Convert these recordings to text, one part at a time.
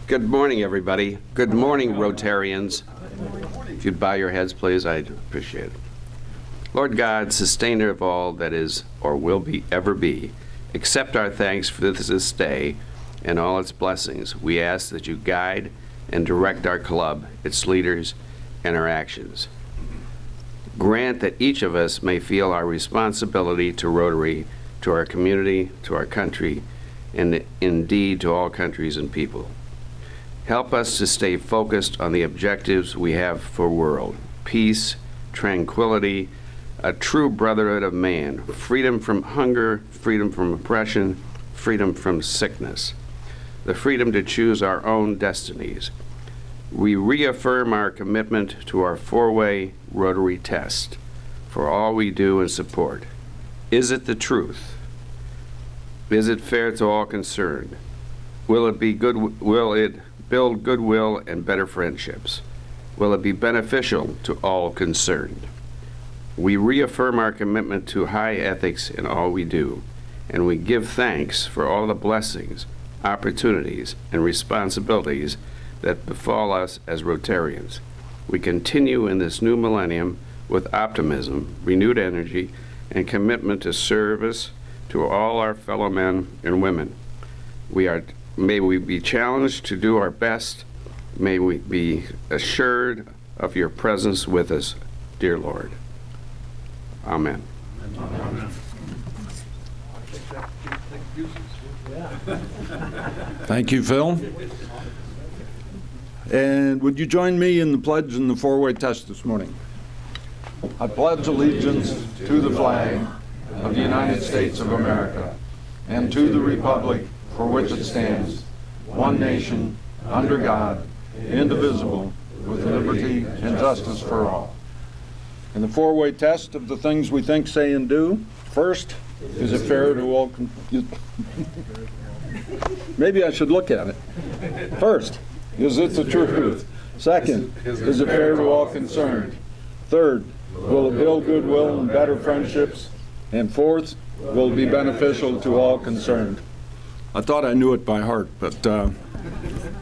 Good morning, everybody. Good morning, Rotarians. If you'd bow your heads, please, I'd appreciate it. Lord God, sustainer of all that is or will be ever be, accept our thanks for this day and all its blessings. We ask that you guide and direct our club, its leaders, and our actions. Grant that each of us may feel our responsibility to Rotary, to our community, to our country, and indeed to all countries and people. Help us to stay focused on the objectives we have for world: peace, tranquility, a true brotherhood of man, freedom from hunger, freedom from oppression, freedom from sickness, the freedom to choose our own destinies. We reaffirm our commitment to our four-way Rotary test for all we do and support. Is it the truth? Is it fair to all concerned? Will it build goodwill and better friendships? Will it be beneficial to all concerned? We reaffirm our commitment to high ethics in all we do, and we give thanks for all the blessings, opportunities, and responsibilities that befall us as Rotarians. We continue in this new millennium with optimism, renewed energy, and commitment to service to all our fellow men and women. May we be challenged to do our best. May we be assured of your presence with us, dear Lord. Amen. Amen. Thank you, Phil. And would you join me in the pledge and the four-way test this morning? I pledge allegiance to the flag of the United States of America and to the republic for which it stands, one nation, under God, indivisible, with liberty and justice for all. In the four-way test of the things we think, say, and do, first, is it fair to all... Maybe I should look at it. First, is it the truth? Second, is it fair to all concerned? Third, will it build goodwill and better friendships? And fourth, will it be beneficial to all concerned? I thought I knew it by heart, but a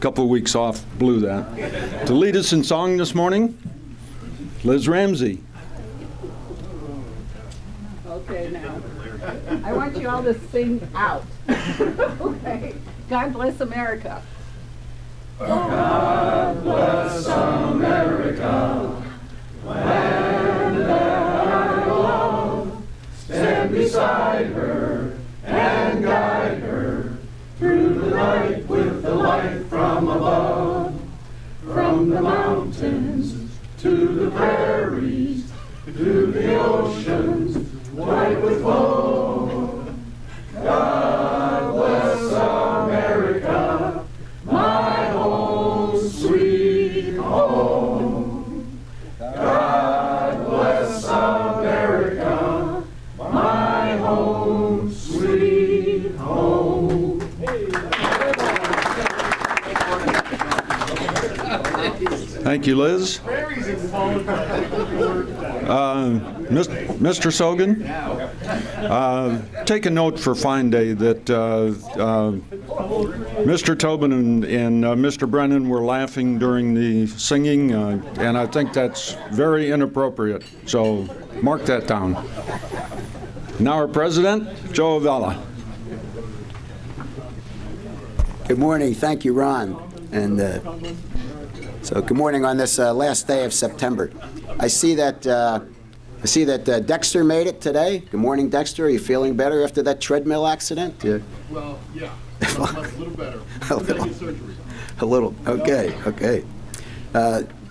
couple of weeks off blew that. To lead us in song this morning, Liz Ramsey. Okay, now, I want you all to sing out. Okay. God bless America. God bless America, land that I love, to the prairies, to the oceans, white with foam. God bless America, my home, sweet home. God bless America, my home, sweet home. Thank you, Liz. Mr. Sogan, take a note for Fine Day that Mr. Tobin and Mr. Brennan were laughing during the singing, and I think that's very inappropriate, so mark that down. Now our President, Joe Avella. Good morning. Thank you, Ron. And so good morning on this last day of September. I see that Dexter made it today. Good morning, Dexter. Are you feeling better after that treadmill accident? Well, yeah, a little better. A little. Get surgery. A little. Okay, okay.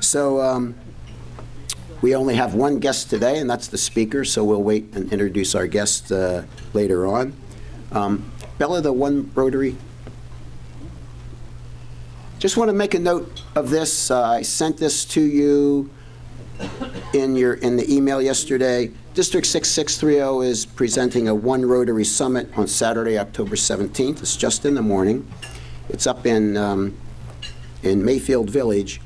So we only have one guest today, and that's the speaker, so we'll wait and introduce our guest later on. Bella, the one Rotary. Just want to make a note of this. I sent this to you in the email yesterday. District 6630 is presenting a One Rotary Summit on Saturday, October 17th. It's just in the morning. It's up in Mayfield Village.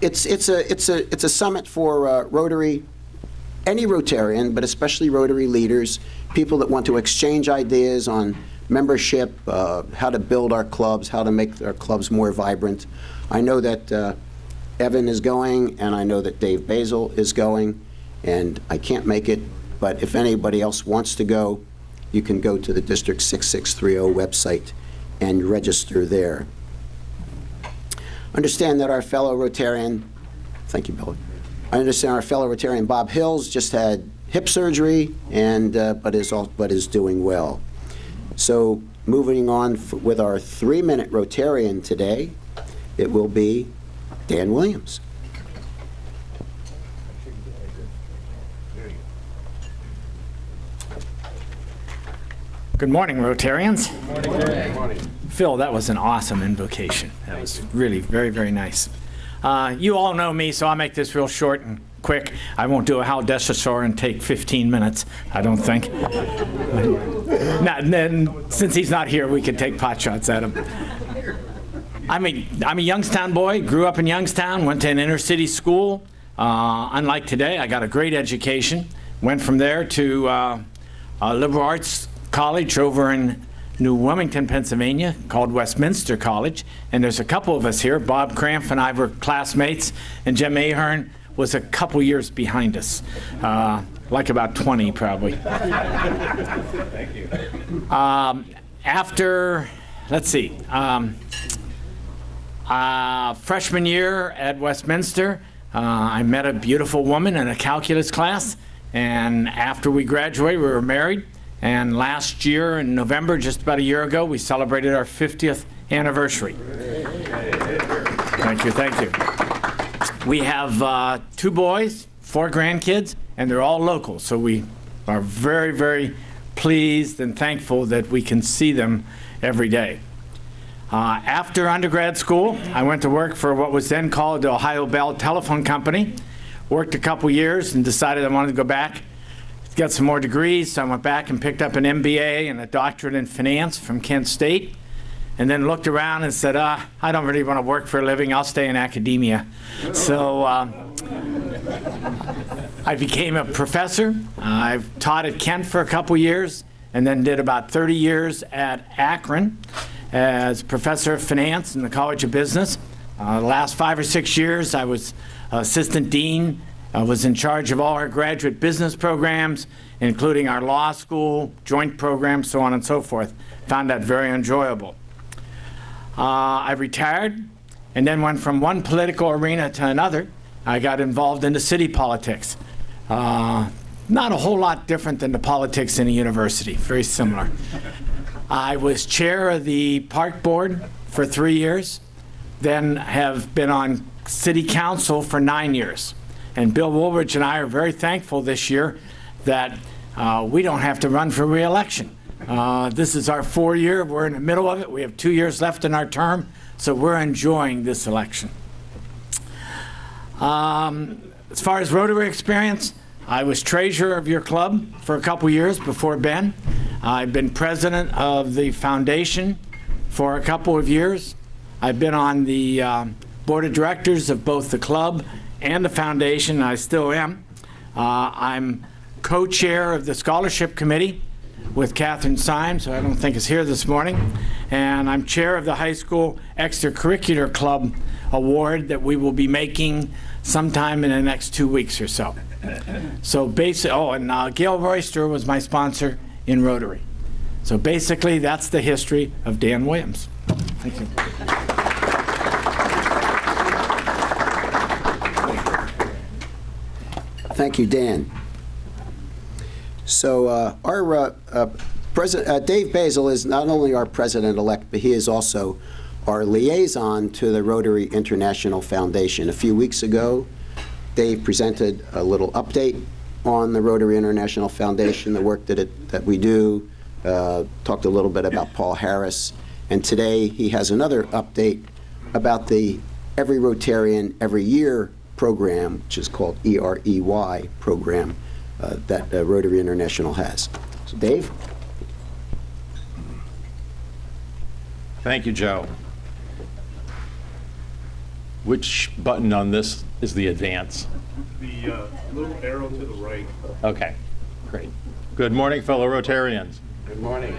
It's a summit for Rotary, any Rotarian, but especially Rotary leaders, people that want to exchange ideas on membership, how to build our clubs, how to make our clubs more vibrant. I know that Evan is going, and I know that Dave Basil is going, and I can't make it, but if anybody else wants to go, you can go to the District 6630 website and register there. Understand that our fellow Rotarian, thank you, Bill. I understand our fellow Rotarian Bob Hills just had hip surgery, and but is doing well. So moving on with our 3-minute Rotarian today, it will be Dan Williams. Good morning, Rotarians. Good morning. Phil, that was an awesome invocation. That was really very, very nice. You all know me, so I'll make this real short and quick. I won't do a Hal Deshasor and take 15 minutes, I don't think. Then, since he's not here, we can take pot shots at him. I'm a Youngstown boy, grew up in Youngstown, went to an inner city school. Unlike today, I got a great education. Went from there to a liberal arts college over in New Wilmington, Pennsylvania, called Westminster College. And there's a couple of us here. Bob Cramp and I were classmates, and Jim Ahern was a couple years behind us, like about 20 probably. Thank you. After, let's see, freshman year at Westminster, I met a beautiful woman in a calculus class, and after we graduated, we were married. And last year in November, just about a year ago, we celebrated our 50th anniversary. Thank you, thank you. We have 2 boys, 4 grandkids, and they're all local. So we are very, very pleased and thankful that we can see them every day. After undergrad school, I went to work for what was then called the Ohio Bell Telephone Company. Worked a couple years and decided I wanted to go back, get some more degrees. So I went back and picked up an MBA and a doctorate in finance from Kent State. And then looked around and said, I don't really want to work for a living. I'll stay in academia. So I became a professor. I've taught at Kent for a couple years, and then did about 30 years at Akron as professor of finance in the College of Business. The last 5 or 6 years, I was assistant dean. I was in charge of all our graduate business programs, including our law school, joint programs, so on and so forth. Found that very enjoyable. I retired and then went from one political arena to another. I got involved into city politics. Not a whole lot different than the politics in a university, very similar. I was chair of the park board for 3 years, then have been on city council for 9 years. And Bill Woolridge and I are very thankful this year that we don't have to run for re-election. This is our 4th year. We're in the middle of it. We have 2 years left in our term, so we're enjoying this election. As far as Rotary experience, I was treasurer of your club for a couple years before Ben. I've been president of the foundation for a couple of years. I've been on the board of directors of both the club and the foundation. I still am. I'm co-chair of the scholarship committee with Catherine Symes, who I don't think is here this morning, and I'm chair of the high school extracurricular club award that we will be making sometime in the next 2 weeks or so. So basically, and Gail Royster was my sponsor in Rotary. So basically, that's the history of Dan Williams. Thank you. Thank you, Dan. So our President Dave Basil is not only our president-elect, but he is also our liaison to the Rotary International Foundation. A few weeks ago, Dave presented a little update on the Rotary International Foundation, the work that we do, talked a little bit about Paul Harris, and today he has another update about the Every Rotarian Every Year program, which is called EREY program that Rotary International has. So Dave? Thank you, Joe. Which button on this is the advance? The little arrow to the right. Okay, great. Good morning, fellow Rotarians. Good morning.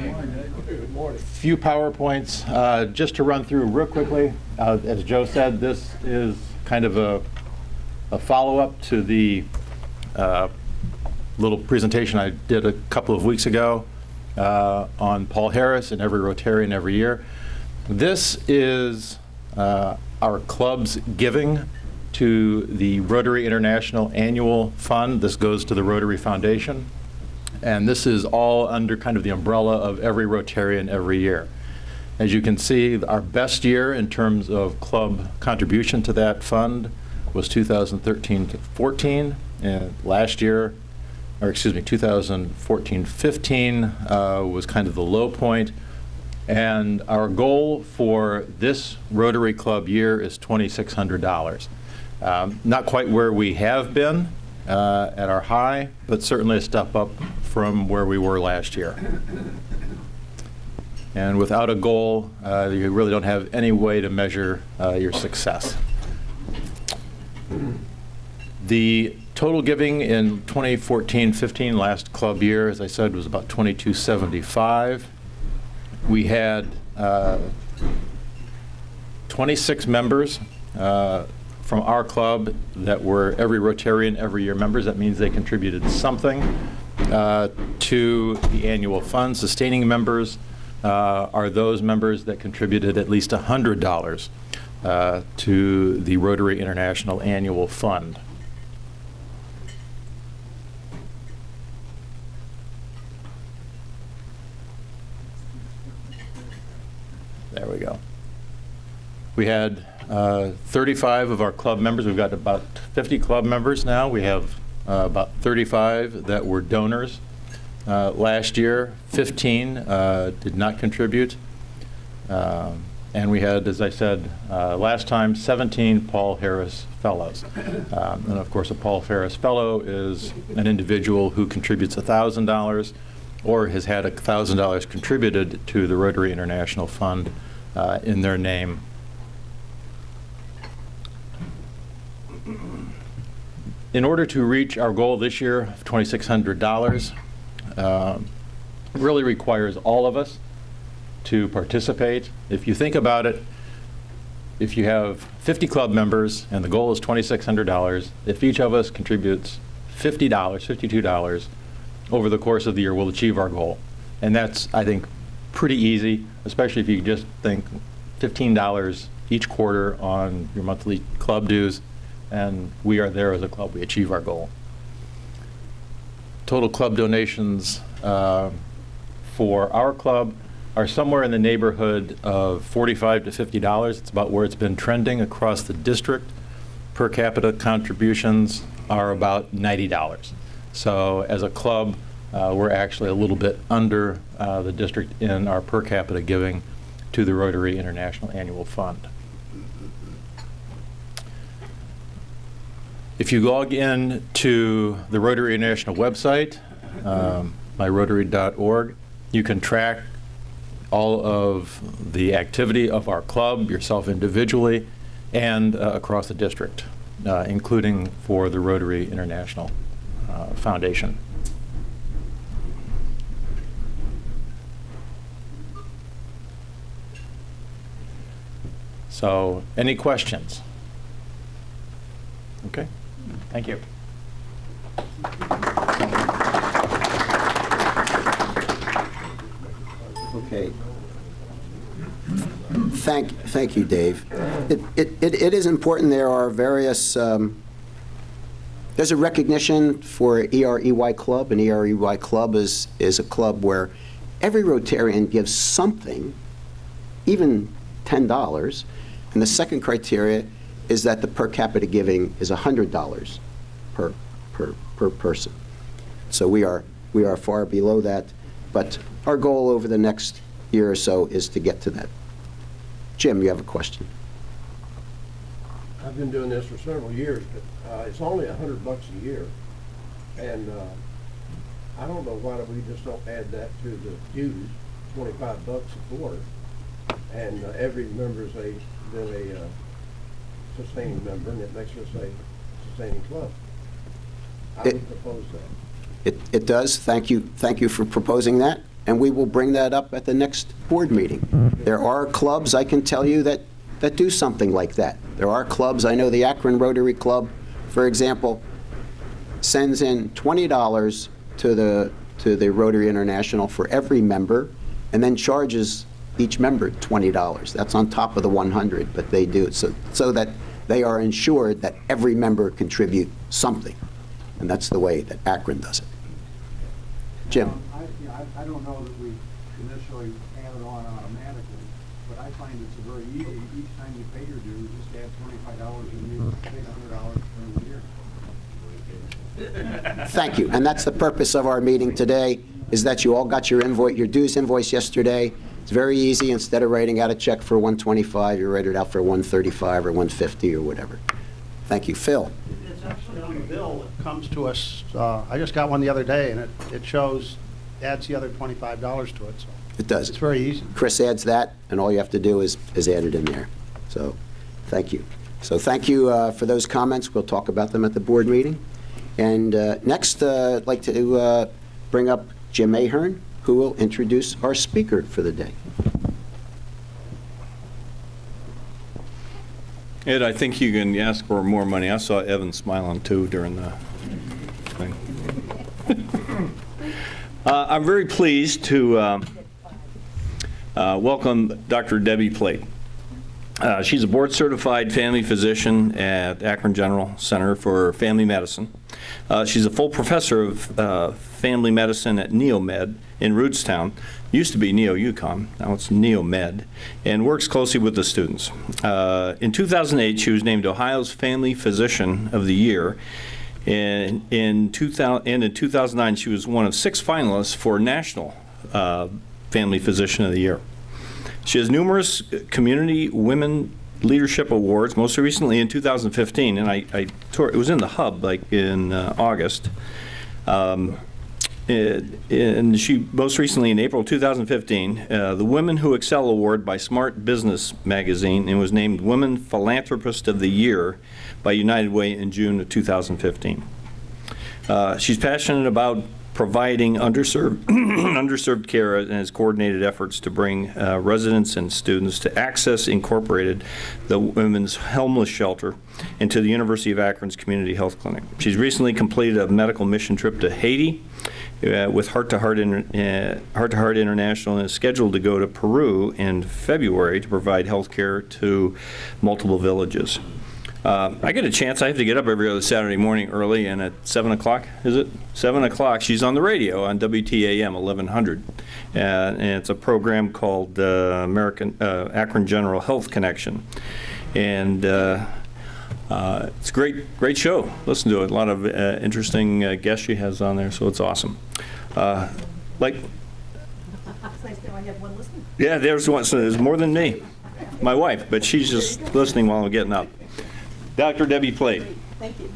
Good morning. Few PowerPoints, just to run through real quickly. As Joe said, this is kind of a follow-up to the little presentation I did a couple of weeks ago on Paul Harris and Every Rotarian Every Year. This is our club's giving to the Rotary International Annual Fund. This goes to the Rotary Foundation. And this is all under kind of the umbrella of Every Rotarian Every Year. As you can see, our best year in terms of club contribution to that fund was 2013 to 14. And last year, or excuse me, 2014-15 was kind of the low point. And our goal for this Rotary Club year is $2,600. Not quite where we have been at our high, but certainly a step up from where we were last year. And without a goal, you really don't have any way to measure your success. The total giving in 2014-15, last club year, as I said, was about $2,275. We had 26 members from our club that were Every Rotarian Every Year members. That means they contributed something to the annual fund. Sustaining members are those members that contributed at least $100 to the Rotary International Annual Fund. There we go. We had 35 of our club members. We've got about 50 club members now. We have about 35 that were donors. Last year, 15 did not contribute. And we had, as I said last time, 17 Paul Harris Fellows. And of course, a Paul Harris Fellow is an individual who contributes $1,000 or has had $1,000 contributed to the Rotary International Fund in their name. In order to reach our goal this year of $2,600, really requires all of us to participate. If you think about it, if you have 50 club members and the goal is $2,600, if each of us contributes $50, $52 over the course of the year, we'll achieve our goal. And that's, I think, pretty easy, especially if you just think $15 each quarter on your monthly club dues, and we are there as a club. We achieve our goal. Total club donations for our club are somewhere in the neighborhood of $45 to $50. It's about where it's been trending across the district. per capita contributions are about $90. So as a club, we're actually a little bit under the district in our per capita giving to the Rotary International Annual Fund. If you log in to the Rotary International website, myrotary.org, you can track all of the activity of our club, yourself individually, and across the district, including for the Rotary International Foundation. So, any questions? Okay, thank you. Okay. Thank you, Dave. It is important. There are various, there's a recognition for EREY Club, and EREY Club is a club where every Rotarian gives something, even $10, and the second criteria is that the per capita giving is $100 per person. So we are far below that, but our goal over the next year or so is to get to that. Jim, you have a question? I've been doing this for several years, but it's only $100 a year, and I don't know why we just don't add that to the dues, $25 a quarter, and every member is a sustaining member, and it makes us a sustaining club. I would propose that. It does. Thank you for proposing that, and we will bring that up at the next board meeting. There are clubs, I can tell you, that do something like that. There are clubs, I know the Akron Rotary Club, for example, sends in $20 to the Rotary International for every member, and then charges each member $20. That's on top of the 100, but they do it so that they are ensured that every member contribute something. And that's the way that Akron does it. Jim? I don't know that we initially add it on automatically, but I find it's very easy. Each time you pay your dues, just add $25 and you pay $100 for the year. Thank you. And that's the purpose of our meeting today, is that you all got your dues invoice yesterday. It's very easy. Instead of writing out a check for $125, you write it out for $135 or $150 or whatever. Thank you. Phil? It's actually on the bill that comes to us. I just got one the other day, and it adds the other $25 to it. So It does. it's very easy. Chris adds that, and all you have to do is add it in there. So thank you. So thank you for those comments. We'll talk about them at the board meeting. And next, I'd like to bring up Jim Ahern, who will introduce our speaker for the day. Ed, I think you can ask for more money. I saw Evan smiling too during the thing. I'm very pleased to welcome Dr. Debbie Plate. She's a board-certified family physician at Akron General Center for Family Medicine. She's a full professor of family medicine at NeoMed in Rootstown. Used to be Neo-UConn, now it's NeoMed, and works closely with the students. In 2008, she was named Ohio's Family Physician of the Year. And in 2009, she was one of 6 finalists for National Family Physician of the Year. She has numerous community women leadership awards, most recently in 2015, and I toured, it was in the Hub, like in August. And she, most recently in April 2015, the Women Who Excel Award by Smart Business Magazine, and was named Women Philanthropist of the Year by United Way in June of 2015. She's passionate about providing underserved care and has coordinated efforts to bring residents and students to Access Incorporated, the Women's Homeless Shelter, and to the University of Akron's Community Health Clinic. She's recently completed a medical mission trip to Haiti with Heart to Heart International, and is scheduled to go to Peru in February to provide health care to multiple villages. I get a chance. I have to get up every other Saturday morning early, and at 7 o'clock, is it? 7 o'clock, she's on the radio on WTAM 1100. And it's a program called Akron General Health Connection. And It's a great show. Listen to it. A lot of interesting guests she has on there, so it's awesome. Like, It's nice that I have one listening. yeah, there's one. So there's more than me, my wife, but she's just listening while I'm getting up. Dr. Debbie Plate. Thank you.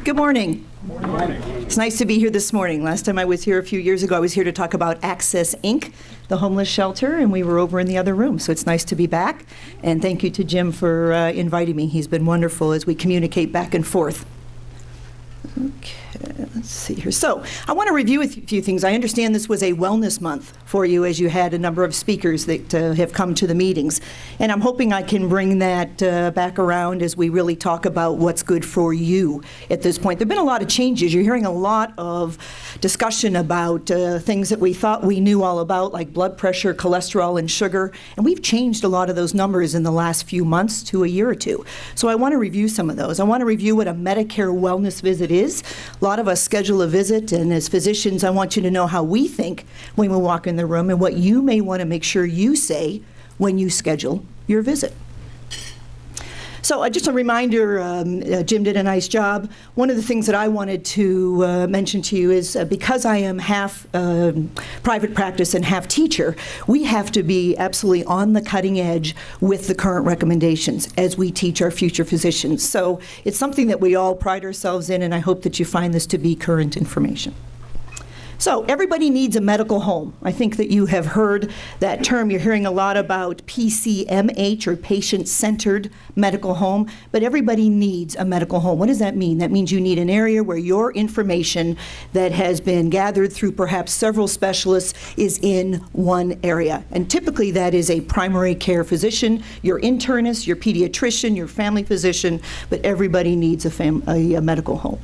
Good morning. Good morning. It's nice to be here this morning. Last time I was here a few years ago, I was here to talk about Access Inc., the homeless shelter, and we were over in the other room. So it's nice to be back. And thank you to Jim for inviting me. He's been wonderful as we communicate back and forth. Okay, let's see here. So I want to review a few things. I understand this was a wellness month for you as you had a number of speakers that have come to the meetings. And I'm hoping I can bring that back around as we really talk about what's good for you at this point. There have been a lot of changes. You're hearing a lot of discussion about things that we thought we knew all about, like blood pressure, cholesterol, and sugar. And we've changed a lot of those numbers in the last few months to a year or two. So I want to review some of those. I want to review what a Medicare wellness visit is. A lot of us schedule a visit, and as physicians, I want you to know how we think when we walk in the room and what you may want to make sure you say when you schedule your visit. So just a reminder, Jim did a nice job. One of the things that I wanted to mention to you is because I am half private practice and half teacher, we have to be absolutely on the cutting edge with the current recommendations as we teach our future physicians. So it's something that we all pride ourselves in, and I hope that you find this to be current information. So everybody needs a medical home. I think that you have heard that term. You're hearing a lot about PCMH, or patient-centered medical home, but everybody needs a medical home. What does that mean? That means you need an area where your information that has been gathered through perhaps several specialists is in one area. And typically that is a primary care physician, your internist, your pediatrician, your family physician, but everybody needs a medical home.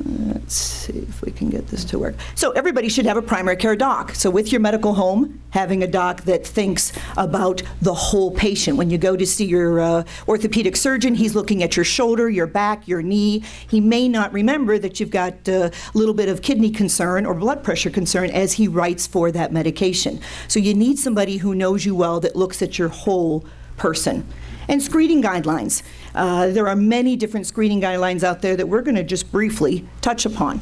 Let's see if we can get this to work. So everybody should have a primary care doc. So with your medical home, having a doc that thinks about the whole patient. When you go to see your orthopedic surgeon, he's looking at your shoulder, your back, your knee. He may not remember that you've got a little bit of kidney concern or blood pressure concern as he writes for that medication. So you need somebody who knows you well that looks at your whole person. And screening guidelines. There are many different screening guidelines out there that we're going to just briefly touch upon.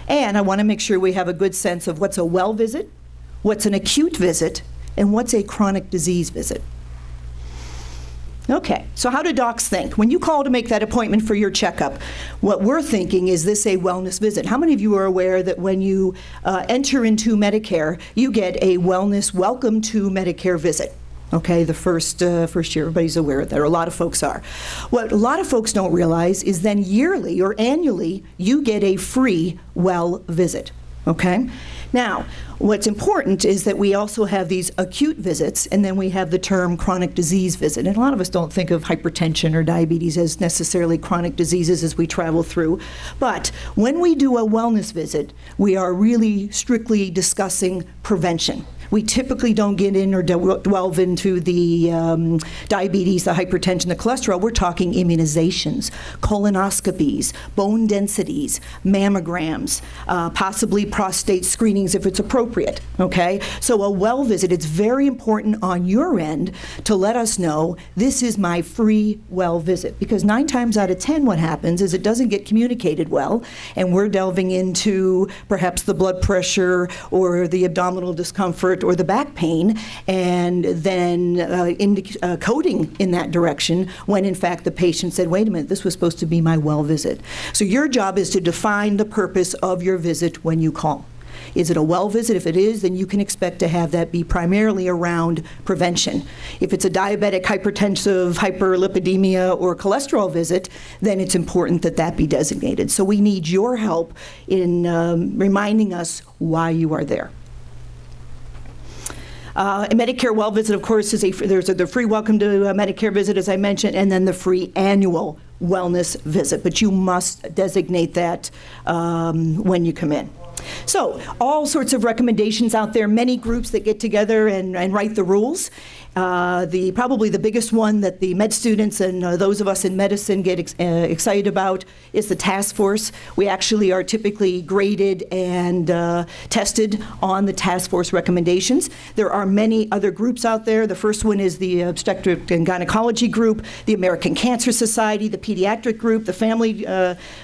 And I want to make sure we have a good sense of what's a well visit, what's an acute visit, and what's a chronic disease visit. Okay, so how do docs think? When you call to make that appointment for your checkup, what we're thinking is this a wellness visit? How many of you are aware that when you enter into Medicare, you get a wellness welcome to Medicare visit? Okay, the first year, everybody's aware of that, or a lot of folks are. What a lot of folks don't realize is then yearly or annually, you get a free well visit, okay? Now, what's important is that we also have these acute visits, and then we have the term chronic disease visit. And a lot of us don't think of hypertension or diabetes as necessarily chronic diseases as we travel through. But when we do a wellness visit, we are really strictly discussing prevention. We typically don't get in or delve into the diabetes, the hypertension, the cholesterol. We're talking immunizations, colonoscopies, bone densities, mammograms, possibly prostate screenings if it's appropriate, okay? So a well visit, it's very important on your end to let us know this is my free well visit, because 9 times out of 10 what happens is it doesn't get communicated well, and we're delving into perhaps the blood pressure or the abdominal discomfort or the back pain, and then coding in that direction when in fact the patient said, wait a minute, this was supposed to be my well visit. So your job is to define the purpose of your visit when you call. Is it a well visit? If it is, then you can expect to have that be primarily around prevention. If it's a diabetic, hypertensive, hyperlipidemia, or cholesterol visit, then it's important that that be designated. So we need your help in reminding us why you are there. A Medicare well visit, of course, is there's the free welcome to a Medicare visit, as I mentioned, and then the free annual wellness visit. But you must designate that when you come in. So, all sorts of recommendations out there, many groups that get together and write the rules. Probably the biggest one that the med students and those of us in medicine get excited about is the task force. We actually are typically graded and tested on the task force recommendations. There are many other groups out there. The first one is the obstetric and gynecology group, the American Cancer Society, the pediatric group, the family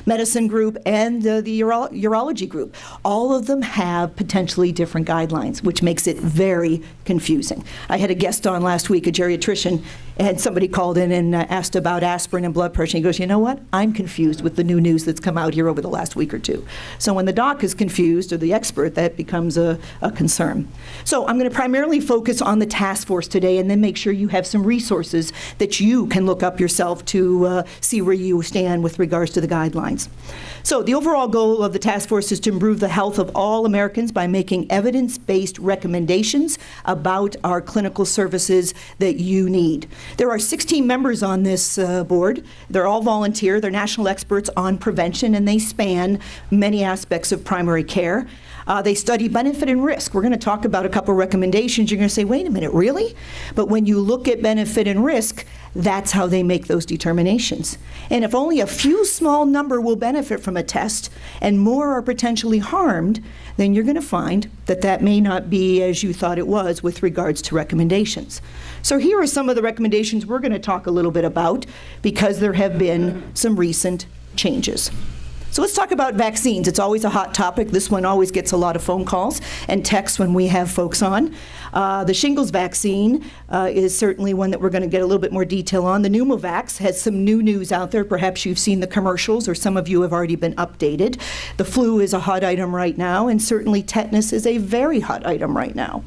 medicine group, and the urology group. All of them have potentially different guidelines, which makes it very confusing. I had a guest on last week, a geriatrician, and somebody called in and asked about aspirin and blood pressure. He goes, you know what? I'm confused with the new news that's come out here over the last week or two. So when the doc is confused, or the expert, that becomes a concern. So I'm going to primarily focus on the task force today, and then make sure you have some resources that you can look up yourself to see where you stand with regards to the guidelines. So the overall goal of the task force is to improve the health of all Americans by making evidence-based recommendations about our clinical services that you need. There are 16 members on this board. They're all volunteer. They're national experts on prevention, and they span many aspects of primary care. They study benefit and risk. We're going to talk about a couple recommendations. You're going to say, wait a minute, really? But when you look at benefit and risk, that's how they make those determinations. And if only a few small number will benefit from a test and more are potentially harmed, then you're going to find that that may not be as you thought it was with regards to recommendations. So here are some of the recommendations we're going to talk a little bit about because there have been some recent changes. So let's talk about vaccines. It's always a hot topic. This one always gets a lot of phone calls and texts when we have folks on. The shingles vaccine is certainly one that we're going to get a little bit more detail on. The Pneumovax has some new news out there. Perhaps you've seen the commercials, or some of you have already been updated. The flu is a hot item right now, and certainly tetanus is a very hot item right now.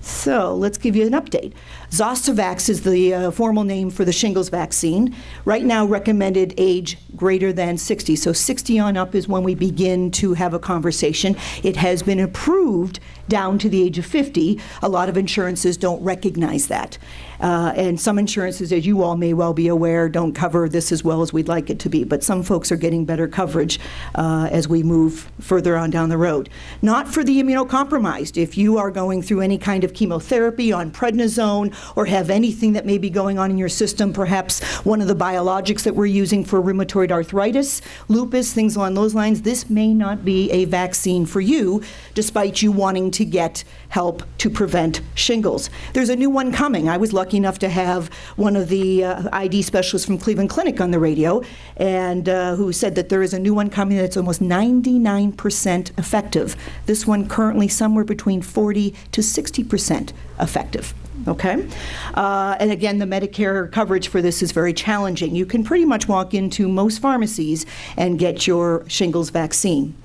So let's give you an update. Zostavax is the formal name for the shingles vaccine. Right now recommended age greater than 60. So 60 on up is when we begin to have a conversation. It has been approved down to the age of 50. A lot of insurances don't recognize that. And some insurances, as you all may well be aware, don't cover this as well as we'd like it to be. But some folks are getting better coverage as we move further on down the road. Not for the immunocompromised. If you are going through any kind of chemotherapy on prednisone or have anything that may be going on in your system, perhaps one of the biologics that we're using for rheumatoid arthritis, lupus, things along those lines, this may not be a vaccine for you, despite you wanting to get help to prevent shingles. There's a new one coming. I was lucky enough to have one of the ID specialists from Cleveland Clinic on the radio, and who said that there is a new one coming that's almost 99% effective. This one currently somewhere between 40 to 60% effective. Okay? And again, the Medicare coverage for this is very challenging. You can pretty much walk into most pharmacies and get your shingles vaccine.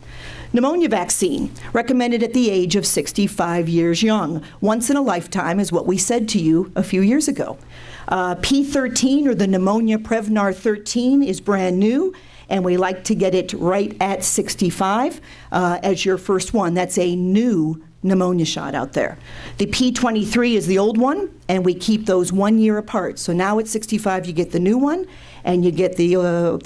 Pneumonia vaccine, recommended at the age of 65 years young. Once in a lifetime is what we said to you a few years ago. P13, or the pneumonia Prevnar 13, is brand new, and we like to get it right at 65 as your first one. That's a new pneumonia shot out there. The P23 is the old one, and we keep those 1 year apart. So now at 65, you get the new one, and you get the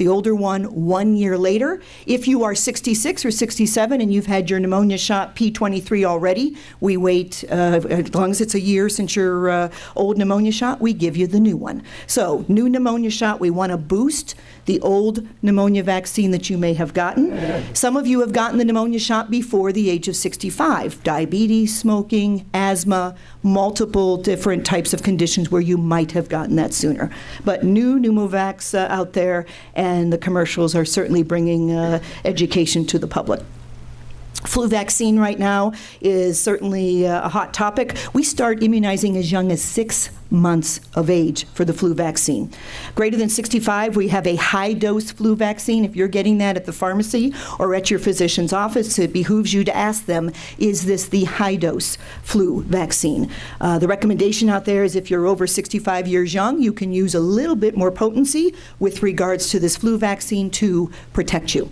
older one 1 year later. If you are 66 or 67 and you've had your pneumonia shot P23 already, we wait, as long as it's a year since your old pneumonia shot, we give you the new one. So new pneumonia shot, we want to boost the old pneumonia vaccine that you may have gotten. Some of you have gotten the pneumonia shot before the age of 65. Diabetes, smoking, asthma, multiple different types of conditions where you might have gotten that sooner. But new Pneumovax out there, and the commercials are certainly bringing education to the public. Flu vaccine right now is certainly a hot topic. We start immunizing as young as 6 months of age for the flu vaccine. Greater than 65, we have a high-dose flu vaccine. If you're getting that at the pharmacy or at your physician's office, it behooves you to ask them, is this the high-dose flu vaccine? The recommendation out there is if you're over 65 years young, you can use a little bit more potency with regards to this flu vaccine to protect you.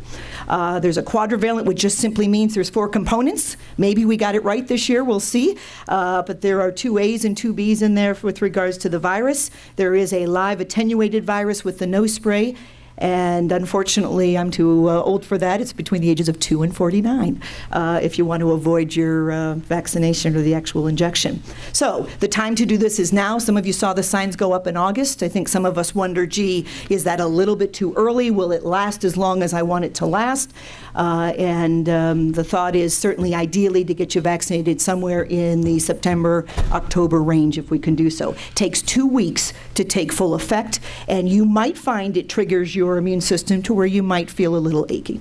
There's a quadrivalent, which just simply means there's 4 components. Maybe we got it right this year, we'll see. But there are 2 A's and 2 B's in there with regards to the virus. There is a live attenuated virus with the nose spray, And unfortunately, I'm too old for that. It's between the ages of 2 and 49 if you want to avoid your vaccination or the actual injection. So the time to do this is now. Some of you saw the signs go up in August. I think some of us wonder, gee, is that a little bit too early? Will it last as long as I want it to last? The thought is certainly ideally to get you vaccinated somewhere in the September, October range if we can do so. Takes 2 weeks to take full effect, and you might find it triggers your immune system to where you might feel a little achy.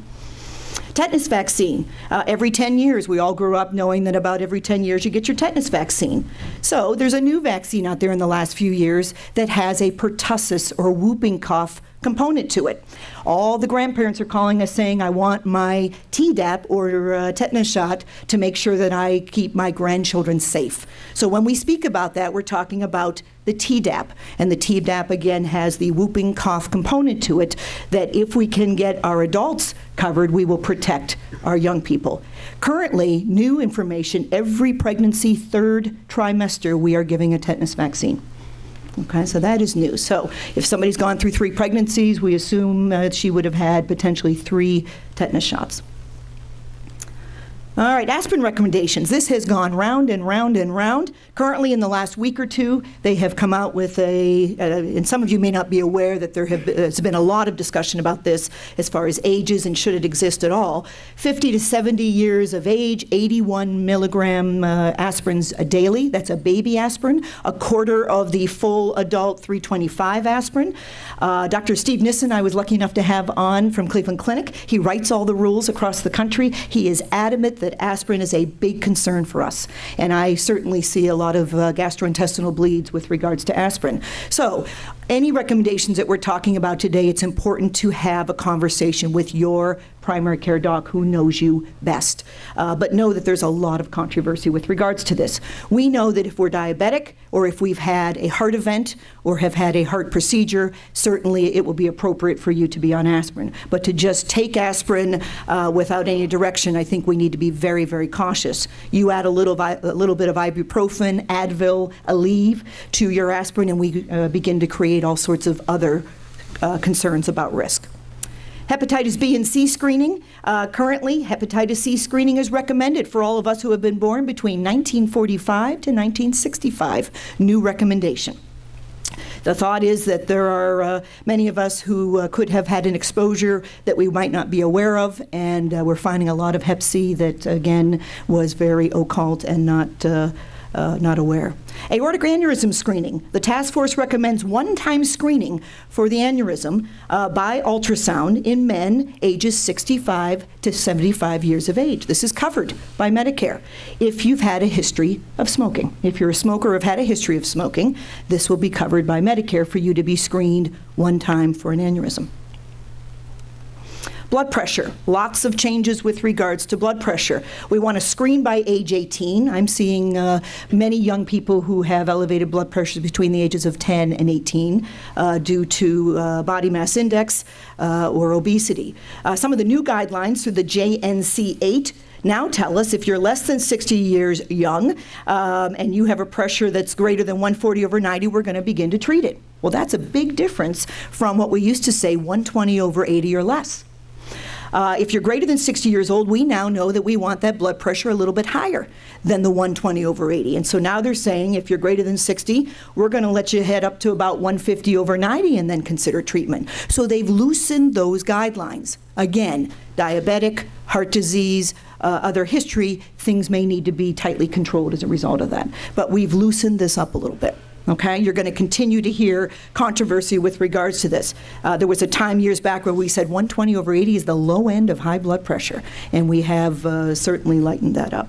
Tetanus vaccine. Every 10 years, we all grew up knowing that about every 10 years you get your tetanus vaccine. So there's a new vaccine out there in the last few years that has a pertussis or whooping cough component to it. All the grandparents are calling us saying, I want my Tdap or tetanus shot to make sure that I keep my grandchildren safe. So when we speak about that, we're talking about the Tdap. And the Tdap, again, has the whooping cough component to it that if we can get our adults covered, we will protect our young people. Currently, new information, every pregnancy, 3rd trimester, we are giving a tetanus vaccine. Okay, so that is new. So if somebody's gone through 3 pregnancies, we assume that she would have had potentially 3 tetanus shots. All right, aspirin recommendations. This has gone round and round and round. Currently, in the last week or two, they have come out with and some of you may not be aware that there's been a lot of discussion about this as far as ages and should it exist at all. 50 to 70 years of age, 81 milligram aspirins daily. That's a baby aspirin, a quarter of the full adult 325 aspirin. Dr. Steve Nissen, I was lucky enough to have on from Cleveland Clinic. He writes all the rules across the country. He is adamant that aspirin is a big concern for us. And I certainly see a lot of gastrointestinal bleeds with regards to aspirin. So any recommendations that we're talking about today, it's important to have a conversation with your primary care doc who knows you best. But know that there's a lot of controversy with regards to this. We know that if we're diabetic or if we've had a heart event or have had a heart procedure, certainly it will be appropriate for you to be on aspirin. But to just take aspirin without any direction, I think we need to be very, very cautious. You add a little bit of ibuprofen, Advil, Aleve to your aspirin, and we begin to create all sorts of other concerns about risk. Hepatitis B and C screening. Currently, hepatitis C screening is recommended for all of us who have been born between 1945 to 1965. New recommendation. The thought is that there are many of us who could have had an exposure that we might not be aware of, and we're finding a lot of hep C that, again, was very occult and not aware. Aortic aneurysm screening. The task force recommends one-time screening for the aneurysm by ultrasound in men ages 65 to 75 years of age. This is covered by Medicare. If you've had a history of smoking, if you're a smoker or have had a history of smoking, this will be covered by Medicare for you to be screened one time for an aneurysm. Blood pressure, lots of changes with regards to blood pressure. We want to screen by age 18. I'm seeing many young people who have elevated blood pressures between the ages of 10 and 18 due to body mass index or obesity. Some of the new guidelines through the JNC8 now tell us if you're less than 60 years young and you have a pressure that's greater than 140/90, we're going to begin to treat it. Well, that's a big difference from what we used to say, 120/80 or less. If you're greater than 60 years old, we now know that we want that blood pressure a little bit higher than the 120/80. And so now they're saying if you're greater than 60, we're going to let you head up to about 150/90 and then consider treatment. So they've loosened those guidelines. Again, diabetic, heart disease, other history, things may need to be tightly controlled as a result of that. But we've loosened this up a little bit. Okay, you're going to continue to hear controversy with regards to this. There was a time years back where we said 120/80 is the low end of high blood pressure, and we have certainly lightened that up.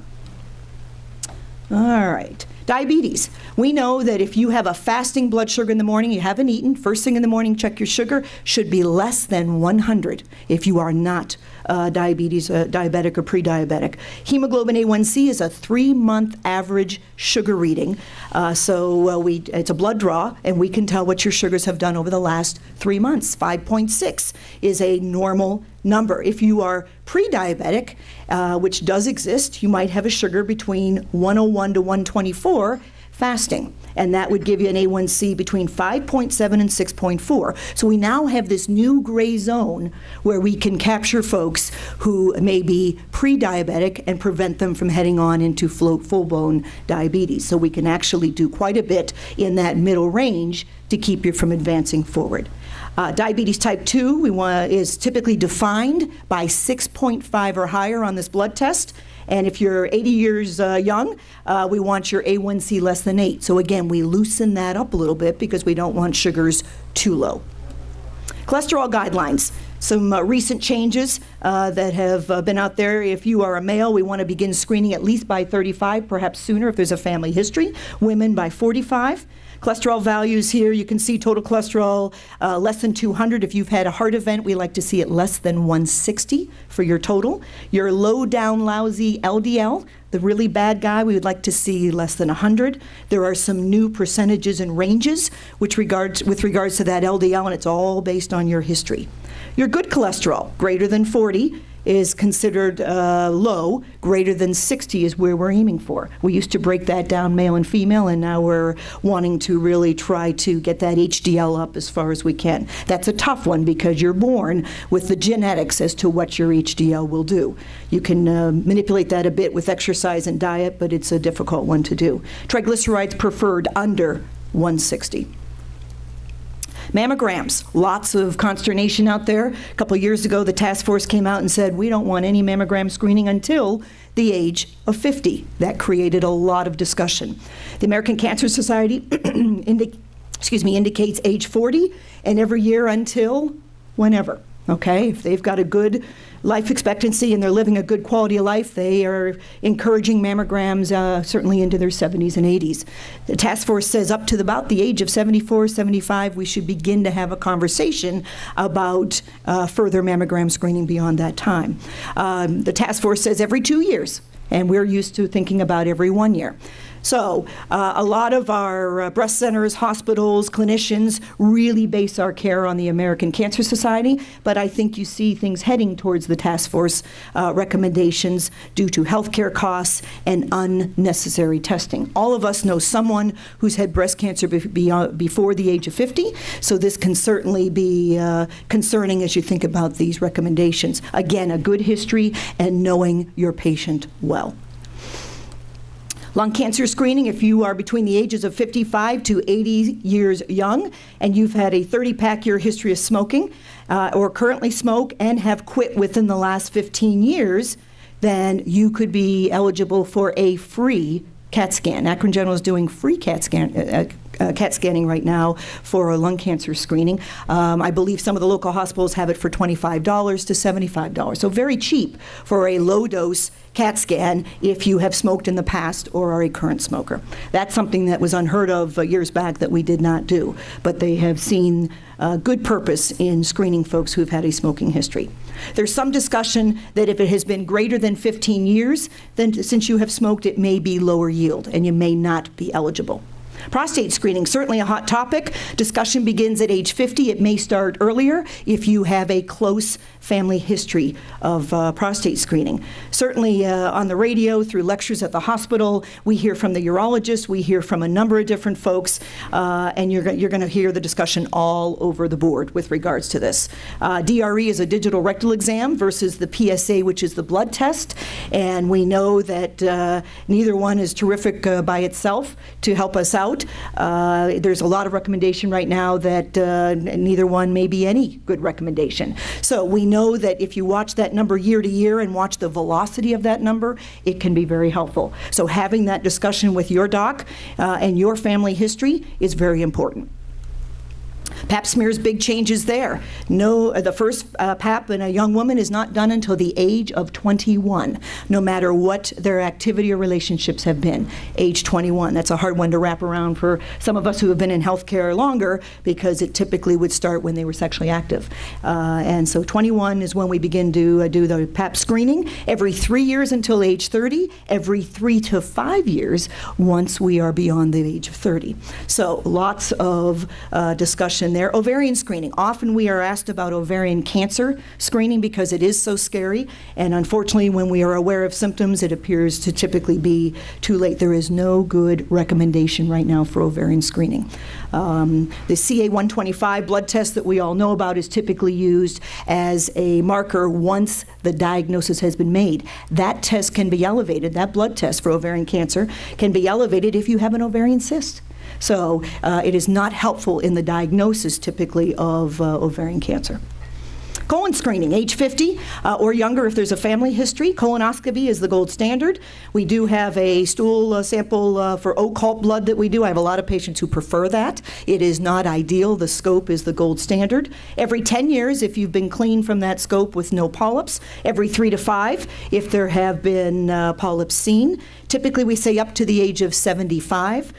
All right. Diabetes. We know that if you have a fasting blood sugar in the morning, you haven't eaten, first thing in the morning, check your sugar, should be less than 100 if you are not diabetic or pre-diabetic. Hemoglobin A1C is a 3-month average sugar reading. It's a blood draw, and we can tell what your sugars have done over the last 3 months. 5.6 is a normal number. If you are pre-diabetic, which does exist, you might have a sugar between 101 to 124. fasting. And that would give you an A1C between 5.7 and 6.4. So we now have this new gray zone where we can capture folks who may be pre-diabetic and prevent them from heading on into full-blown diabetes. So we can actually do quite a bit in that middle range to keep you from advancing forward. Diabetes type 2 is typically defined by 6.5 or higher on this blood test. And if you're 80 years young, we want your A1C less than 8. So again, we loosen that up a little bit because we don't want sugars too low. Cholesterol guidelines. Some recent changes that have been out there. If you are a male, we want to begin screening at least by 35, perhaps sooner if there's a family history. Women by 45. Cholesterol values here, you can see total cholesterol less than 200. If you've had a heart event, we like to see it less than 160 for your total. Your low down lousy LDL, the really bad guy, we would like to see less than 100. There are some new percentages and ranges with regards to that LDL, and it's all based on your history. Your good cholesterol, greater than 40, is considered low. Greater than 60 is where we're aiming for. We used to break that down male and female, and now we're wanting to really try to get that HDL up as far as we can. That's a tough one because you're born with the genetics as to what your HDL will do. You can manipulate that a bit with exercise and diet, but it's a difficult one to do. Triglycerides preferred under 160. Mammograms, lots of consternation out there. A couple years ago, the task force came out and said, we don't want any mammogram screening until the age of 50. That created a lot of discussion. The American Cancer Society indicates age 40, and every year until whenever. Okay, if they've got a good life expectancy and they're living a good quality of life, they are encouraging mammograms certainly into their 70s and 80s. The task force says up to about the age of 74, 75, we should begin to have a conversation about further mammogram screening beyond that time. The task force says every 2 years, and we're used to thinking about every 1 year. So a lot of our breast centers, hospitals, clinicians really base our care on the American Cancer Society, but I think you see things heading towards the task force recommendations due to healthcare costs and unnecessary testing. All of us know someone who's had breast cancer before the age of 50, so this can certainly be concerning as you think about these recommendations. Again, a good history and knowing your patient well. Lung cancer screening, if you are between the ages of 55 to 80 years young and you've had a 30-pack year history of smoking or currently smoke and have quit within the last 15 years, then you could be eligible for a free CAT scan. Akron General is doing free CAT scanning right now for a lung cancer screening. I believe some of the local hospitals have it for $25 to $75. So very cheap for a low-dose CAT scan if you have smoked in the past or are a current smoker. That's something that was unheard of years back that we did not do, but they have seen good purpose in screening folks who've had a smoking history. There's some discussion that if it has been greater than 15 years, then since you have smoked, it may be lower yield and you may not be eligible. Prostate screening, certainly a hot topic. Discussion begins at age 50. It may start earlier if you have a close family history of prostate screening. Certainly on the radio, through lectures at the hospital, we hear from the urologist, we hear from a number of different folks, and you're going to hear the discussion all over the board with regards to this. DRE is a digital rectal exam versus the PSA, which is the blood test, and we know that neither one is terrific by itself to help us out. There's a lot of recommendation right now that neither one may be any good recommendation. So we know that if you watch that number year to year and watch the velocity of that number, it can be very helpful. So having that discussion with your doc and your family history is very important. Pap smears, big changes there. No, the first Pap in a young woman is not done until the age of 21, no matter what their activity or relationships have been. Age 21, that's a hard one to wrap around for some of us who have been in healthcare longer because it typically would start when they were sexually active. And so 21 is when we begin to do the Pap screening. Every 3 years until age 30, every 3 to 5 years once we are beyond the age of 30. So lots of discussion there. there. Ovarian screening. Often we are asked about ovarian cancer screening because it is so scary, and unfortunately when we are aware of symptoms it appears to typically be too late. There is no good recommendation right now for ovarian screening. The CA-125 blood test that we all know about is typically used as a marker once the diagnosis has been made. That test can be elevated, that blood test for ovarian cancer can be elevated if you have an ovarian cyst. So it is not helpful in the diagnosis typically of ovarian cancer. Colon screening, age 50 or younger if there's a family history. Colonoscopy is the gold standard. We do have a stool sample for occult blood that we do. I have a lot of patients who prefer that. It is not ideal. The scope is the gold standard. Every 10 years if you've been clean from that scope with no polyps. Every 3 to 5 if there have been polyps seen. Typically we say up to the age of 75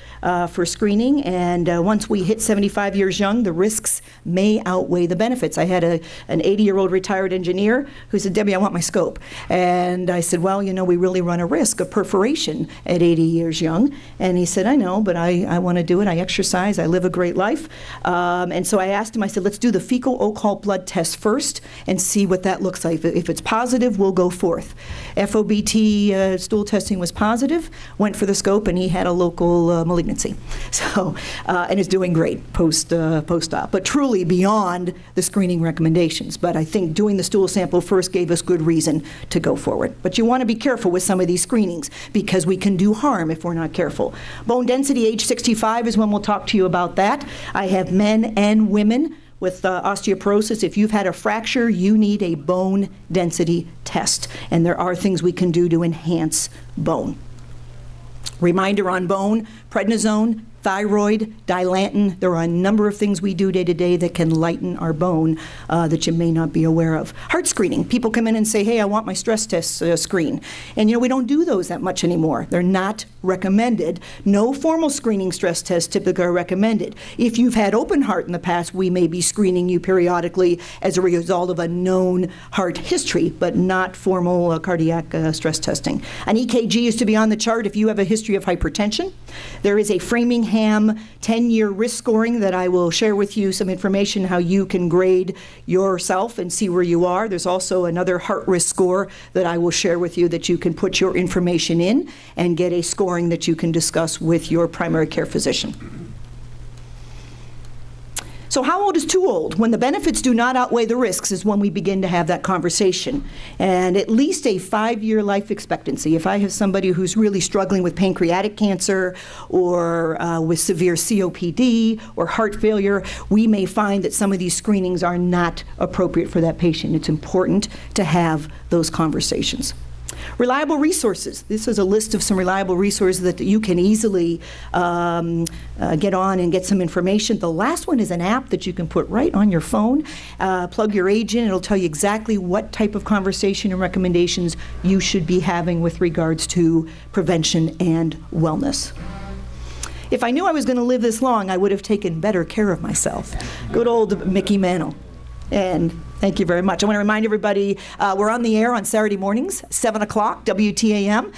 for screening, and once we hit 75 years young, the risks may outweigh the benefits. I had an 80-year-old retired engineer who said, "Debbie, I want my scope." And I said, "Well, you know, we really run a risk of perforation at 80 years young." And he said, "I know, but I want to do it. I exercise. I live a great life." And so I asked him, I said, "Let's do the fecal occult blood test first and see what that looks like. If it's positive, we'll go forth." FOBT stool testing was positive, went for the scope, and he had a local malignancy. So, and is doing great post-op, but truly beyond the screening recommendations. But I think doing the stool sample first gave us good reason to go forward. But you want to be careful with some of these screenings because we can do harm if we're not careful. Bone density, age 65 is when we'll talk to you about that. I have men and women with osteoporosis. If you've had a fracture, you need a bone density test. And there are things we can do to enhance bone. Reminder on bone, prednisone, thyroid, dilantin. There are a number of things we do day to day that can lighten our bone that you may not be aware of. Heart screening. People come in and say, "Hey, I want my stress test screen." And you know, we don't do those that much anymore. They're not recommended. No formal screening stress tests typically are recommended. If you've had open heart in the past, we may be screening you periodically as a result of a known heart history, but not formal cardiac stress testing. An EKG is to be on the chart if you have a history of hypertension. There is a Framingham 10-year risk scoring that I will share with you some information how you can grade yourself and see where you are. There's also another heart risk score that I will share with you that you can put your information in and get a scoring that you can discuss with your primary care physician. So how old is too old? When the benefits do not outweigh the risks is when we begin to have that conversation. And at least a 5-year life expectancy. If I have somebody who's really struggling with pancreatic cancer or with severe COPD or heart failure, we may find that some of these screenings are not appropriate for that patient. It's important to have those conversations. Reliable resources. This is a list of some reliable resources that you can easily get on and get some information. The last one is an app that you can put right on your phone. Plug your age in. It'll tell you exactly what type of conversation and recommendations you should be having with regards to prevention and wellness. If I knew I was going to live this long, I would have taken better care of myself. Good old Mickey Mantle. And thank you very much. I want to remind everybody, we're on the air on Saturday mornings, 7 o'clock, WTAM.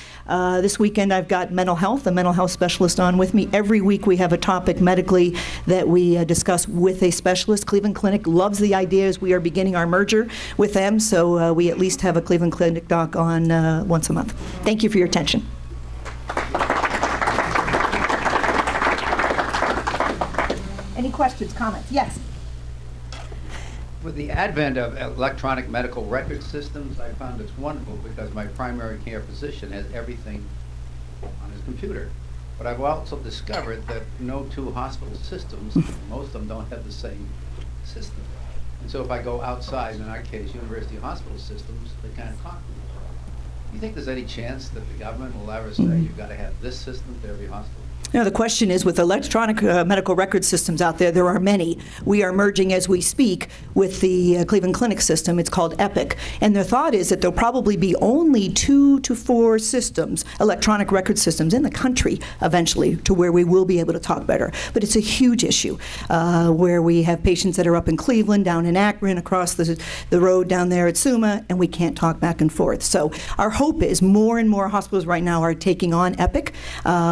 This weekend I've got mental health, a mental health specialist on with me. Every week we have a topic medically that we discuss with a specialist. Cleveland Clinic loves the ideas. We are beginning our merger with them, so we at least have a Cleveland Clinic doc on once a month. Thank you for your attention. Any questions, comments? Yes. With the advent of electronic medical record systems, I found it's wonderful because my primary care physician has everything on his computer. But I've also discovered that no two hospital systems, most of them don't have the same system. And so if I go outside, in our case, university hospital systems, they can't talk to each other. Do you think there's any chance that the government will ever say you've got to have this system to every hospital? You know, the question is, with electronic medical record systems out there, there are many. We are merging as we speak with the Cleveland Clinic system. It's called Epic. And the thought is that there'll probably be only 2 to 4 systems, electronic record systems, in the country eventually to where we will be able to talk better. But it's a huge issue where we have patients that are up in Cleveland, down in Akron, across the road down there at Suma, and we can't talk back and forth. So our hope is more and more hospitals right now are taking on Epic,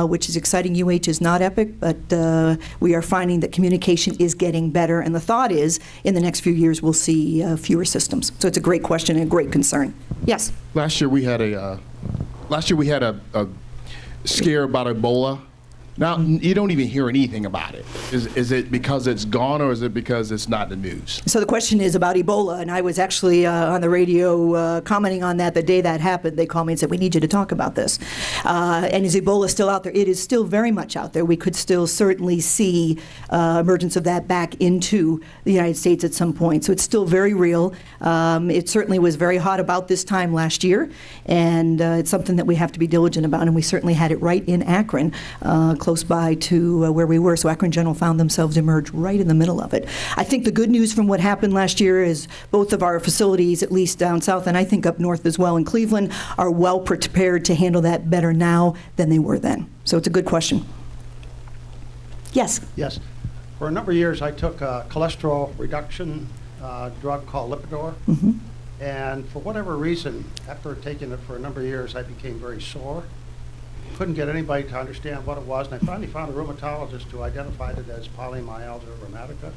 which is exciting. You UH is not epic, but we are finding that communication is getting better, and the thought is in the next few years we'll see fewer systems. So it's a great question and a great concern. Yes? Last year we had a scare about Ebola. Now, you don't even hear anything about it. Is it because it's gone, or is it because it's not in the news? So the question is about Ebola, and I was actually on the radio commenting on that the day that happened. They called me and said, we need you to talk about this. And is Ebola still out there? It is still very much out there. We could still certainly see emergence of that back into the United States at some point. So it's still very real. It certainly was very hot about this time last year, and it's something that we have to be diligent about, and we certainly had it right in Akron, close by to where we were. So Akron General found themselves emerged right in the middle of it. I think the good news from what happened last year is both of our facilities, at least down south and I think up north as well in Cleveland, are well prepared to handle that better now than they were then. So it's a good question. Yes? Yes. For a number of years, I took a cholesterol reduction drug called Lipitor. Mm-hmm. And for whatever reason, after taking it for a number of years, I became very sore. Couldn't get anybody to understand what it was, and I finally found a rheumatologist who identified it as polymyalgia rheumatica.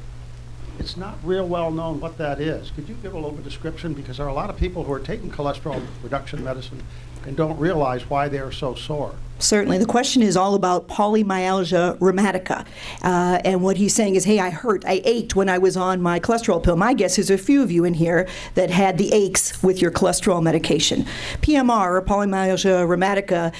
It's not real well known what that is. Could you give a little bit of description? Because there are a lot of people who are taking cholesterol reduction medicine and don't realize why they are so sore. Certainly. The question is all about polymyalgia rheumatica. And what he's saying is, hey, I ached when I was on my cholesterol pill. My guess is a few of you in here that had the aches with your cholesterol medication. PMR, or polymyalgia rheumatica,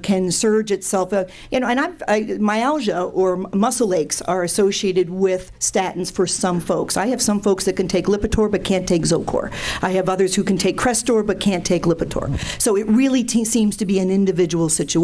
can surge itself. Myalgia or muscle aches are associated with statins for some folks. I have some folks that can take Lipitor but can't take Zocor. I have others who can take Crestor but can't take Lipitor. So it really seems to be an individual situation.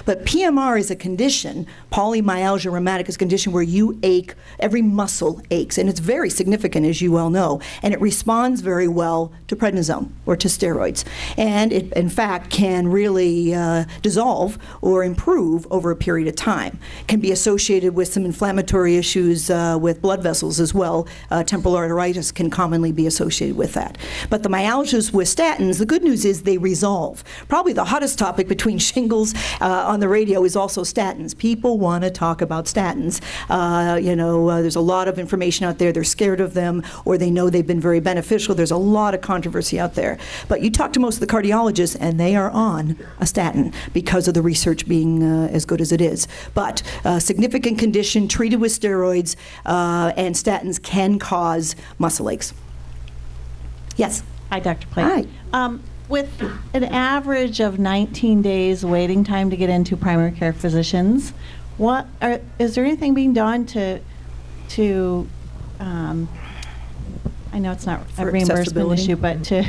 But PMR is a condition, polymyalgia rheumatica is a condition where you ache, every muscle aches, and it's very significant, as you well know, and it responds very well to prednisone or to steroids. And it, in fact, can really dissolve or improve over a period of time. Can be associated with some inflammatory issues with blood vessels as well. Temporal arteritis can commonly be associated with that. But the myalgias with statins, the good news is they resolve. Probably the hottest topic between shingles on the radio is also statins. People want to talk about statins. There's a lot of information out there. They're scared of them, or they know they've been very beneficial. There's a lot of controversy out there. But you talk to most of the cardiologists, and they are on a statin because of the research being as good as it is. But significant condition, treated with steroids, and statins can cause muscle aches. Yes? Hi, Dr. Plate. Hi. With an average of 19 days waiting time to get into primary care physicians, is there anything being done to I know it's not a reimbursement issue, but to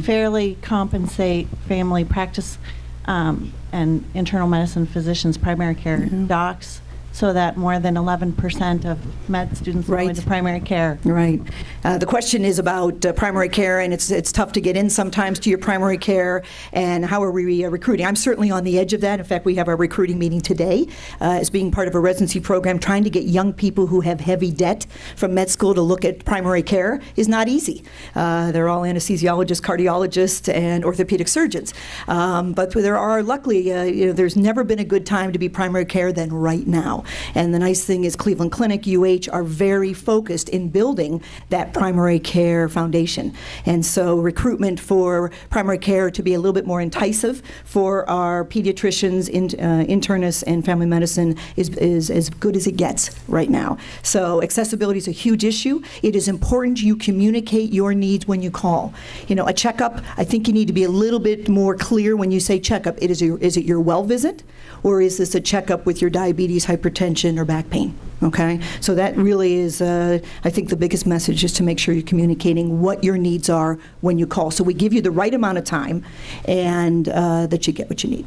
fairly compensate family practice and internal medicine physicians, primary care docs, so that more than 11% of med students go into primary care? Right. The question is about primary care, and it's tough to get in sometimes to your primary care, and how are we recruiting? I'm certainly on the edge of that. In fact, we have our recruiting meeting today as being part of a residency program. Trying to get young people who have heavy debt from med school to look at primary care is not easy. They're all anesthesiologists, cardiologists, and orthopedic surgeons. But there are, luckily, there's never been a good time to be primary care than right now. And the nice thing is Cleveland Clinic, UH, are very focused in building that primary care foundation. And so recruitment for primary care to be a little bit more enticing for our pediatricians, internists, and family medicine is as good as it gets right now. So accessibility is a huge issue. It is important you communicate your needs when you call. A checkup, I think you need to be a little bit more clear when you say checkup. Is it your well visit, or is this a checkup with your diabetes, hypertension, or back pain? Okay, so that really is, I think, the biggest message is to make sure you're communicating what your needs are when you call. So we give you the right amount of time, and that you get what you need.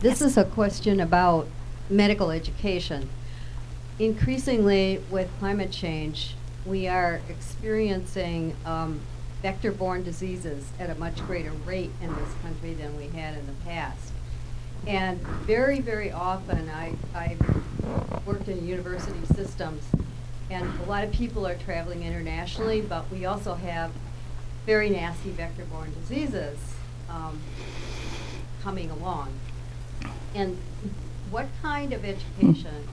This is a question about medical education. Increasingly, with climate change, we are experiencing vector-borne diseases at a much greater rate in this country than we had in the past. And very, very often, I've worked in university systems, and a lot of people are traveling internationally, but we also have very nasty vector-borne diseases coming along. And what kind of education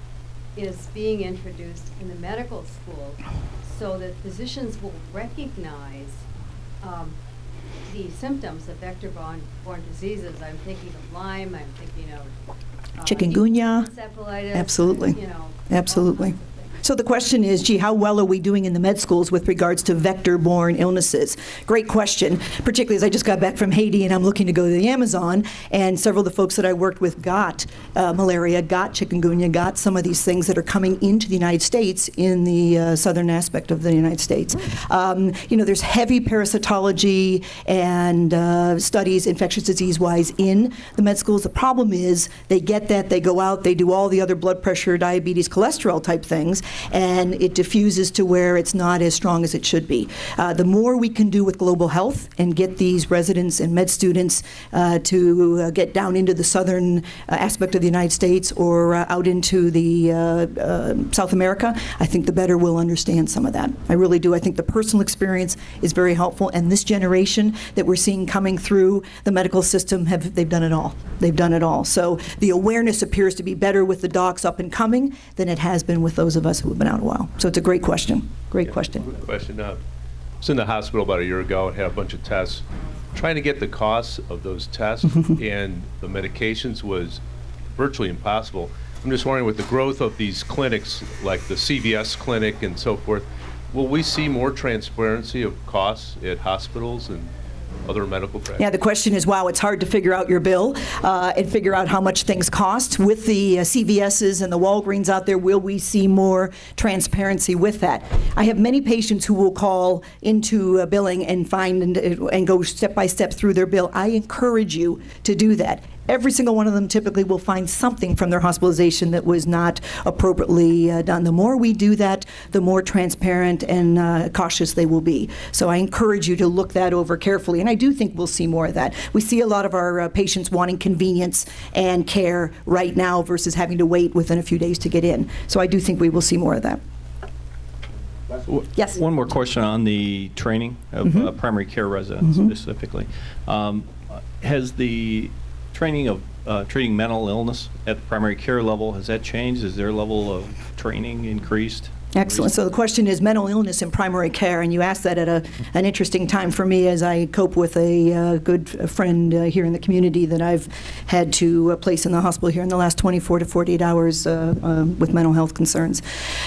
is being introduced in the medical school so that physicians will recognize the symptoms of vector-borne diseases? I'm thinking of Lyme, I'm thinking of Chikungunya. encephalitis. Absolutely. You know, Absolutely. So the question is, gee, how well are we doing in the med schools with regards to vector-borne illnesses? Great question, particularly as I just got back from Haiti and I'm looking to go to the Amazon, and several of the folks that I worked with got malaria, got chikungunya, got some of these things that are coming into the United States in the southern aspect of the United States. You know, there's heavy parasitology and studies infectious disease-wise in the med schools. The problem is they get that, they go out, they do all the other blood pressure, diabetes, cholesterol type things, and it diffuses to where it's not as strong as it should be. The more we can do with global health and get these residents and med students to get down into the southern aspect of the United States or out into the South America, I think the better we'll understand some of that. I really do. I think the personal experience is very helpful, and this generation that we're seeing coming through the medical system, they've done it all. They've done it all. So the awareness appears to be better with the docs up and coming than it has been with those of us who have been out a while. So it's a great question. Great question. Good question. I was in the hospital about a year ago and had a bunch of tests. Trying to get the costs of those tests and the medications was virtually impossible. I'm just wondering, with the growth of these clinics, like the CVS clinic and so forth, will we see more transparency of costs at hospitals and other medical practices? Yeah, the question is, wow, it's hard to figure out your bill and figure out how much things cost. With the CVS's and the Walgreens out there, will we see more transparency with that? I have many patients who will call into billing and find and go step by step through their bill. I encourage you to do that. Every single one of them typically will find something from their hospitalization that was not appropriately done. The more we do that, the more transparent and cautious they will be. So I encourage you to look that over carefully, and I do think we'll see more of that. We see a lot of our patients wanting convenience and care right now versus having to wait within a few days to get in. So I do think we will see more of that. Yes? One more question on the training of primary care residents specifically. Has the training of treating mental illness at the primary care level, has that changed? Is their level of training increased? Excellent. So the question is mental illness in primary care, and you asked that at an interesting time for me as I cope with a good friend here in the community that I've had to place in the hospital here in the last 24 to 48 hours with mental health concerns.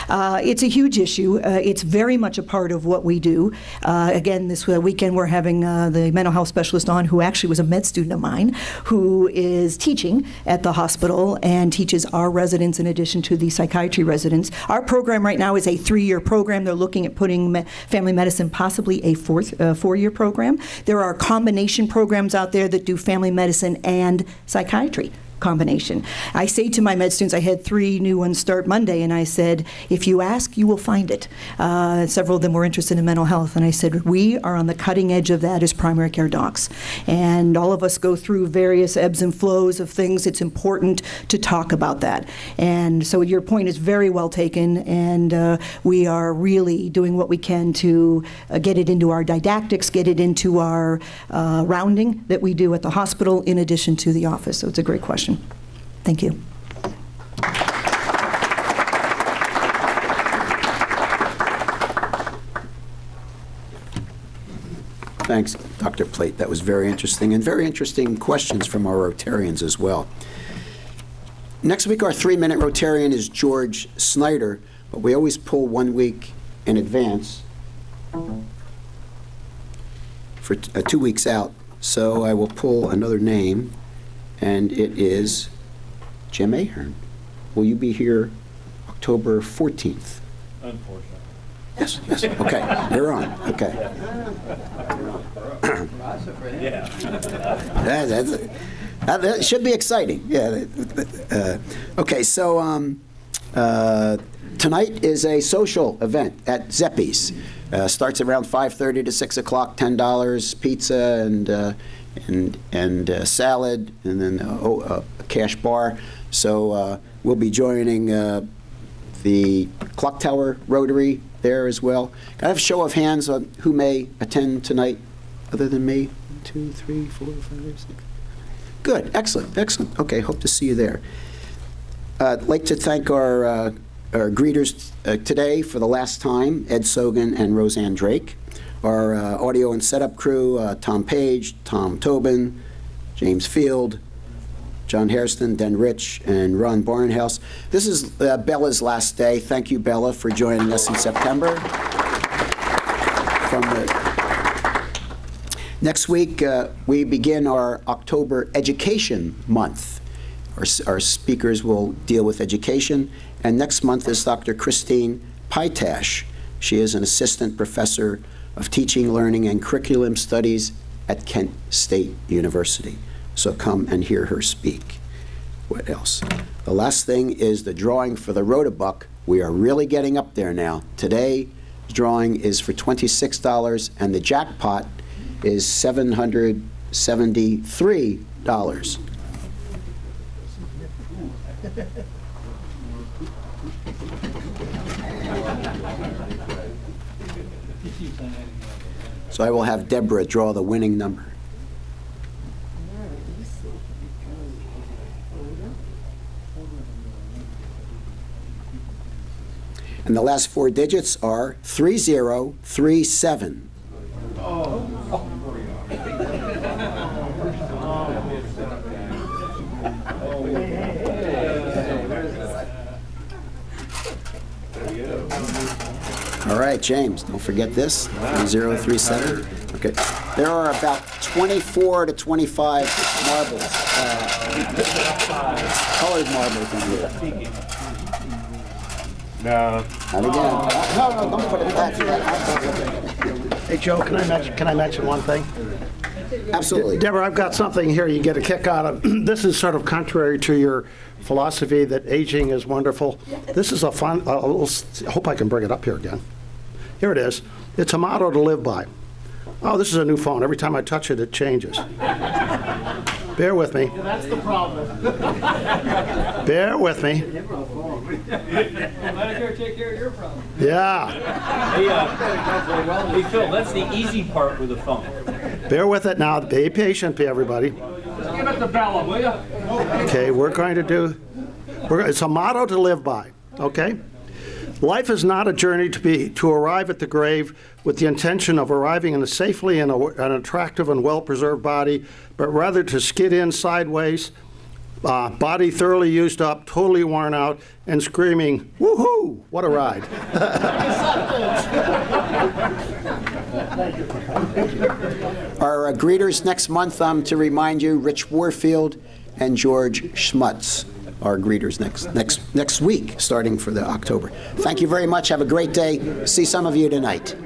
It's a huge issue. It's very much a part of what we do. Again, this weekend we're having the mental health specialist on, who actually was a med student of mine, who is teaching at the hospital and teaches our residents in addition to the psychiatry residents. Our program right now is a 3-year program. They're looking at putting family medicine possibly a 4-year program. There are combination programs out there that do family medicine and psychiatry combination. I say to my med students, I had 3 new ones start Monday, and I said, if you ask, you will find it. Several of them were interested in mental health, and I said, we are on the cutting edge of that as primary care docs. And all of us go through various ebbs and flows of things. It's important to talk about that. And so your point is very well taken, and we are really doing what we can to get it into our didactics, get it into our rounding that we do at the hospital in addition to the office. So it's a great question. Thank you. Thanks, Dr. Plate. That was very interesting, and very interesting questions from our Rotarians as well. Next week, our 3-minute Rotarian is George Snyder, but we always pull 1 week in advance for 2 weeks out. So I will pull another name, and it is Jim Ahern. Will you be here October 14th? Unfortunately. Yes, yes, okay, you're on, okay. Yeah. That should be exciting, yeah. Okay, so tonight is a social event at Zeppi's. Starts around 5:30 to 6 o'clock, $10, pizza and salad, and then a cash bar. So we'll be joining the Clock Tower Rotary there as well. Can I have a show of hands on who may attend tonight other than me? 1, 2, 3, 4, 5, 6. Good, excellent, excellent. Okay, hope to see you there. I'd like to thank our greeters today for the last time, Ed Sogan and Roseanne Drake. Our audio and setup crew, Tom Page, Tom Tobin, James Field, John Hairston, Den Rich, and Ron Barnhouse. This is Bella's last day. Thank you, Bella, for joining us in September. Next week, we begin our October Education Month. Our speakers will deal with education. And next month is Dr. Christine Pytash. She is an assistant professor of teaching, learning, and curriculum studies at Kent State University. So come and hear her speak. What else? The last thing is the drawing for the Rotabuck. We are really getting up there now. Today's drawing is for $26, and the jackpot is $773. So I will have Deborah draw the winning number. And the last 4 digits are 3037. All right, James, don't forget this, 3037. Okay. There are about 24 to 25 marbles, colored marbles in here. No. Not again. No, don't put it back. Hey, Joe, can I mention one thing? Absolutely. Deborah, I've got something here you get a kick out of. This is sort of contrary to your philosophy that aging is wonderful. This is a fun, I hope I can bring it up here again. Here it is. It's a motto to live by. Oh, this is a new phone. Every time I touch it, it changes. Bear with me. Yeah, that's the problem. Bear with me. Medicare take care of your problem. Yeah. Hey, Phil, that's the easy part with the phone. Bear with it now. Be patient, everybody. Just give it to Bella, will you? Okay, we're going to do, it's a motto to live by, okay? Life is not a journey to arrive at the grave with the intention of arriving in a safely and an attractive and well-preserved body, but rather to skid in sideways, body thoroughly used up, totally worn out, and screaming, woohoo, what a ride. Our greeters next month, to remind you, Rich Warfield and George Schmutz. Our greeters next week, starting for the October. Thank you very much. Have a great day. See some of you tonight.